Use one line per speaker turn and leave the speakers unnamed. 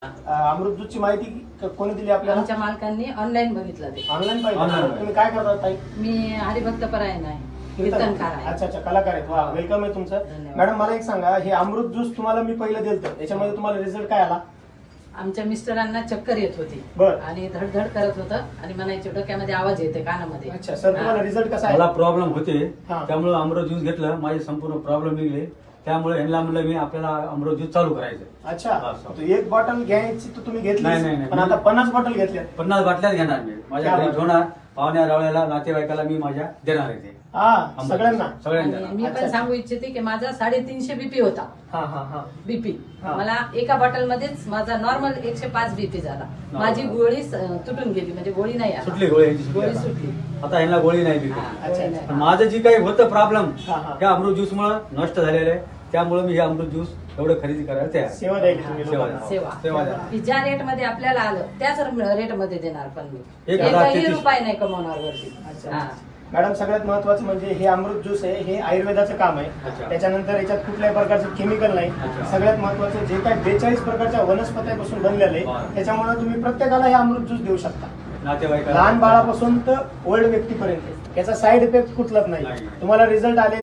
अमृत ज्यूसची माहिती कोणी दिली आपल्याला?
आमच्या मालकांनी ऑनलाईन बघितलं ते.
ऑनलाईन पाहिजे. तुम्ही काय करता ताई?
मी हरिभक्त परायण आहे, कीर्तनकार आहे.
अच्छा अच्छा, कलाकार आहेत. वा, वेलकम आहे तुमचं.
धन्यवाद.
मॅडम मला एक सांगा, हे अमृत ज्यूस तुम्हाला मी पहिलं दिलं, याच्यामध्ये तुम्हाला रिझल्ट काय आला?
आमच्या मिस्टरांना चक्कर येत होती
बरं.
आणि धडधड करत होतं आणि म्हणायचे डोक्यामध्ये आवाज येते कानामध्ये.
अच्छा सर, तुम्हाला रिझल्ट कसा
मला
आहे?
प्रॉब्लेम होते,
हा.
त्यामुळे अमृत ज्यूस घेतलं, माझे संपूर्ण प्रॉब्लेम निघले. त्यामुळे यांना म्हणलं मी आपल्याला अमृत ज्यूस चालू करायचं.
अच्छा,
बस.
तो एक बॉटल घ्यायची तर तुम्ही घेतली,
नाही, नाही, नाही.
पण आता 50 बॉटल घेतल्या.
50 बाटल्याच घेणार मी. माझ्या
क्या
घरी
बात.
ठेवणार, पाहुण्या रावळ्याला नातेवाईकाला मी माझ्या देणार आहे ते
हा,
अमृत
सगळ्यांना.
ज्यूस. सगळ्यांना
आणि
देणार.
मी
अच्छा.
पण सांगू इच्छिते की माझा 350 बीपी होता.
हा हा हा.
बीपी
हा.
मला एका बॉटल मध्येच माझा नॉर्मल 105 बीपी झाला. माझी गोळी तुटून गेली, म्हणजे गोळी नाही आला.
सुटली गोळी यांची,
गोळी
सुटली
सुटली.
आता. आता यांना गोळी नाही बी.
हा,
अच्छा,
गोळी
अच्छा.
नाही.
पण माझं जी काही होतं प्रॉब्लेम
हा, हा.
त्या अमृत ज्यूस मुळे नष्ट झालेलं आहे. त्यामुळे मी हे अमृत ज्यूस एवढं खरेदी करायला तयार आहे.
सेवा द्यायची तुम्ही
सेवा
लोकांना.
द्या.
सेवा
सेवा द्या.
की ज्या रेट मध्ये आपल्याला आलं त्याच रेट मध्ये देणार. पण मी
1033
एकही रुपये नाही कमवणार वरती.
अच्छा.
हा.
मॅडम सगळ्यात महत्वाचं म्हणजे हे अमृत ज्यूस आहे, हे आयुर्वेदाचं काम आहे.
अच्छा.
त्याच्यानंतर याच्यात कुठल्याही प्रकारचं केमिकल नाही.
अच्छा.
सगळ्यात महत्वाचं जे काय 42 प्रकारच्या वनस्पत्यापासून बनलेलं आहे,
बरं.
त्याच्यामुळे तुम्ही प्रत्येकाला हे अमृत ज्यूस देऊ शकता,
नातेवाईकाला
लहान बाळापासून तर ओल्ड व्यक्तीपर्यंत. याचा साईड इफेक्ट कुठलाच नाही.
नाही.
तुम्हाला रिझल्ट आले